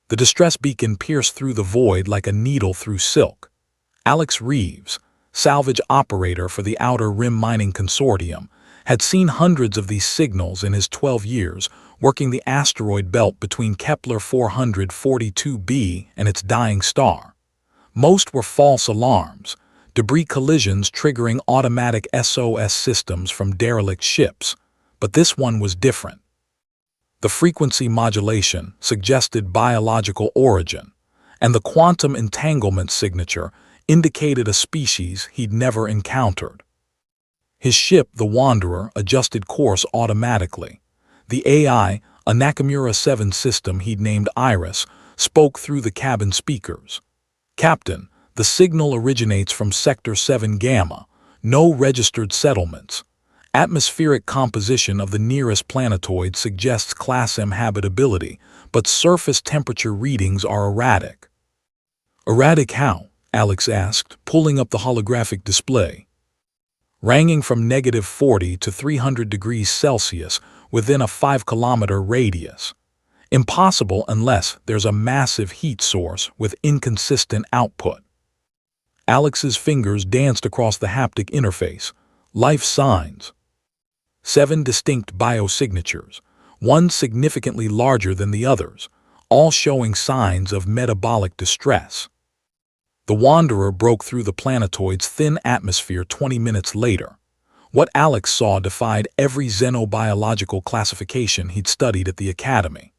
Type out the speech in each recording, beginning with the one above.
The distress beacon pierced through the void like a needle through silk. Alex Reeves, salvage operator for the Outer Rim Mining Consortium, had seen hundreds of these signals in his 12 years working the asteroid belt between Kepler 442b and its dying star. Most were false alarms, debris collisions triggering automatic SOS systems from derelict ships, but this one was different. The frequency modulation suggested biological origin, and the quantum entanglement signature indicated a species he'd never encountered. His ship, the Wanderer, adjusted course automatically. The AI, a Nakamura 7 system he'd named Iris, spoke through the cabin speakers. "Captain, the signal originates from Sector 7 Gamma. No registered settlements. Atmospheric composition of the nearest planetoid suggests Class M habitability, but surface temperature readings are erratic." "Erratic how?" Alex asked, pulling up the holographic display. "Ranging from -40 to 300 degrees Celsius within a 5-kilometer radius. Impossible unless there's a massive heat source with inconsistent output." Alex's fingers danced across the haptic interface. Life signs. 7 distinct biosignatures, one significantly larger than the others, all showing signs of metabolic distress. The Wanderer broke through the planetoid's thin atmosphere 20 minutes later. What Alex saw defied every xenobiological classification he'd studied at the Academy.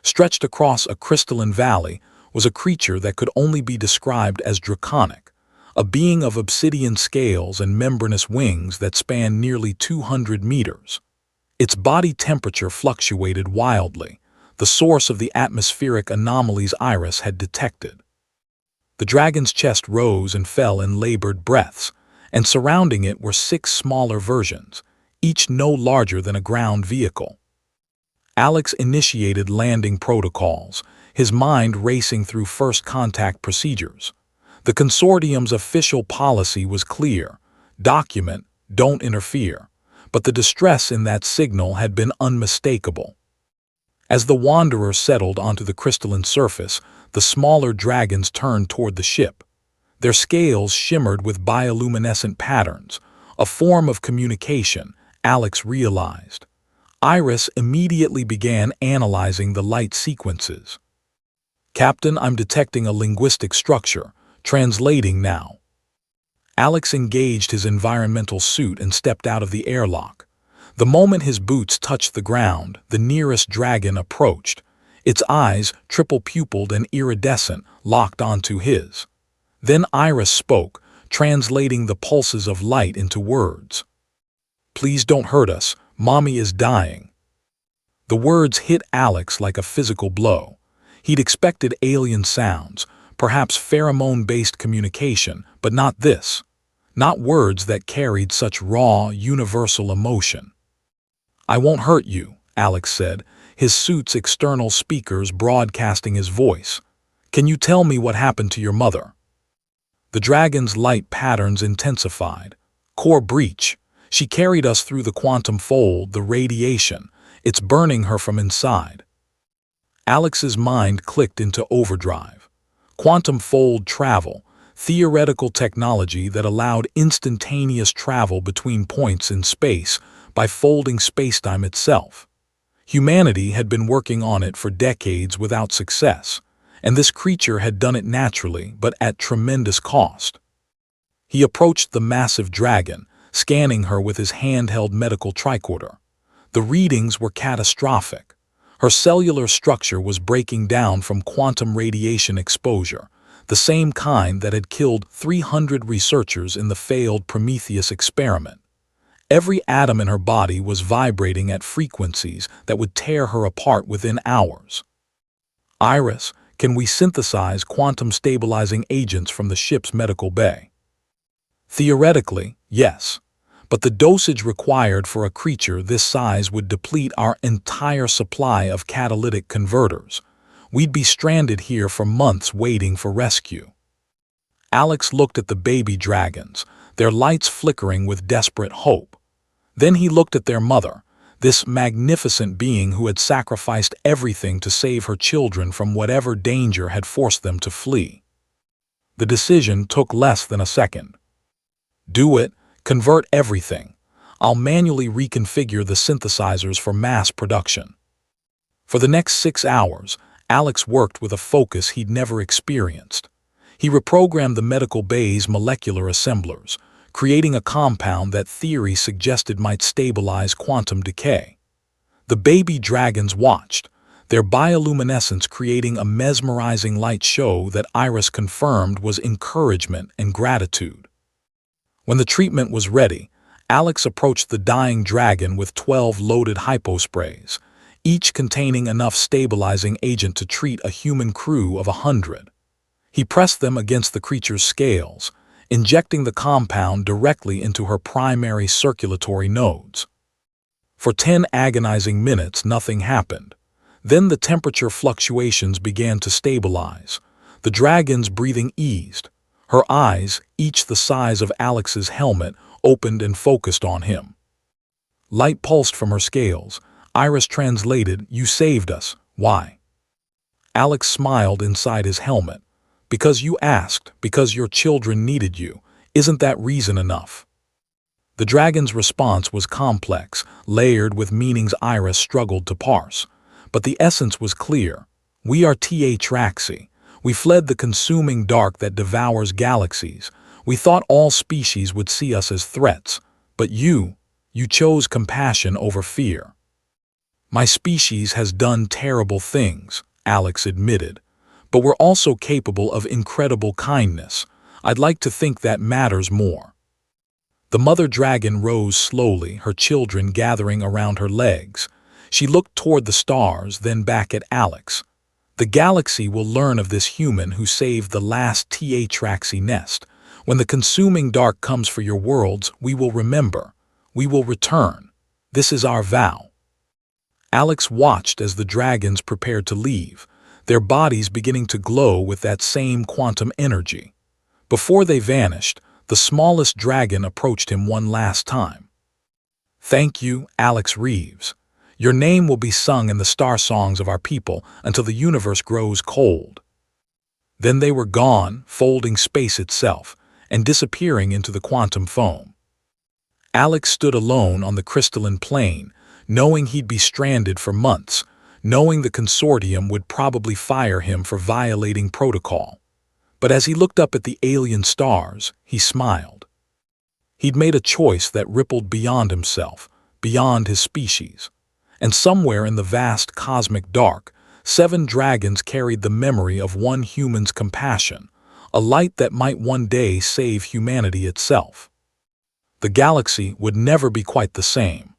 Stretched across a crystalline valley was a creature that could only be described as draconic, a being of obsidian scales and membranous wings that spanned nearly 200 meters. Its body temperature fluctuated wildly, the source of the atmospheric anomalies Iris had detected. The dragon's chest rose and fell in labored breaths, and surrounding it were 6 smaller versions, each no larger than a ground vehicle. Alex initiated landing protocols, his mind racing through first contact procedures. The consortium's official policy was clear: document, don't interfere, but the distress in that signal had been unmistakable. As the Wanderer settled onto the crystalline surface, the smaller dragons turned toward the ship. Their scales shimmered with bioluminescent patterns, a form of communication, Alex realized. Iris immediately began analyzing the light sequences. "Captain, I'm detecting a linguistic structure. Translating now." Alex engaged his environmental suit and stepped out of the airlock. The moment his boots touched the ground, the nearest dragon approached. Its eyes, triple-pupilled and iridescent, locked onto his. Then Iris spoke, translating the pulses of light into words. "Please don't hurt us. Mommy is dying." The words hit Alex like a physical blow. He'd expected alien sounds, perhaps pheromone-based communication, but not this. Not words that carried such raw, universal emotion. "I won't hurt you," Alex said, his suit's external speakers broadcasting his voice. "Can you tell me what happened to your mother?" The dragon's light patterns intensified. "Core breach. She carried us through the quantum fold, the radiation. It's burning her from inside." Alex's mind clicked into overdrive. Quantum fold travel, theoretical technology that allowed instantaneous travel between points in space by folding spacetime itself. Humanity had been working on it for decades without success, and this creature had done it naturally but at tremendous cost. He approached the massive dragon, scanning her with his handheld medical tricorder. The readings were catastrophic. Her cellular structure was breaking down from quantum radiation exposure, the same kind that had killed 300 researchers in the failed Prometheus experiment. Every atom in her body was vibrating at frequencies that would tear her apart within hours. "Iris, can we synthesize quantum-stabilizing agents from the ship's medical bay?" "Theoretically, yes. But the dosage required for a creature this size would deplete our entire supply of catalytic converters. We'd be stranded here for months waiting for rescue." Alex looked at the baby dragons, their lights flickering with desperate hope. Then he looked at their mother, this magnificent being who had sacrificed everything to save her children from whatever danger had forced them to flee. The decision took less than a second. Do it, convert everything. I'll manually reconfigure the synthesizers for mass production. For the next 6 hours, Alex worked with a focus he'd never experienced. He reprogrammed the medical bay's molecular assemblers, creating a compound that theory suggested might stabilize quantum decay. The baby dragons watched, their bioluminescence creating a mesmerizing light show that Iris confirmed was encouragement and gratitude. When the treatment was ready, Alex approached the dying dragon with 12 loaded hyposprays, each containing enough stabilizing agent to treat a human crew of 100. He pressed them against the creature's scales, injecting the compound directly into her primary circulatory nodes. For 10 agonizing minutes, nothing happened. Then the temperature fluctuations began to stabilize. The dragon's breathing eased. Her eyes, each the size of Alex's helmet, opened and focused on him. Light pulsed from her scales. Iris translated, "You saved us. Why?" Alex smiled inside his helmet. "Because you asked, because your children needed you. Isn't that reason enough?" The dragon's response was complex, layered with meanings Iris struggled to parse. But the essence was clear. "We are HFY. We fled the consuming dark that devours galaxies. We thought all species would see us as threats. But you chose compassion over fear." "My species has done terrible things," Alex admitted. "But we're also capable of incredible kindness. I'd like to think that matters more." The mother dragon rose slowly, her children gathering around her legs. She looked toward the stars, then back at Alex. "The galaxy will learn of this human who saved the last HFY nest. When the consuming dark comes for your worlds, we will remember. We will return. This is our vow." Alex watched as the dragons prepared to leave, their bodies beginning to glow with that same quantum energy. Before they vanished, the smallest dragon approached him one last time. "Thank you, Alex Reeves. Your name will be sung in the star songs of our people until the universe grows cold." Then they were gone, folding space itself, and disappearing into the quantum foam. Alex stood alone on the crystalline plane, knowing he'd be stranded for months, knowing the consortium would probably fire him for violating protocol. But as he looked up at the alien stars, he smiled. He'd made a choice that rippled beyond himself, beyond his species. And somewhere in the vast cosmic dark, 7 dragons carried the memory of one human's compassion, a light that might one day save humanity itself. The galaxy would never be quite the same.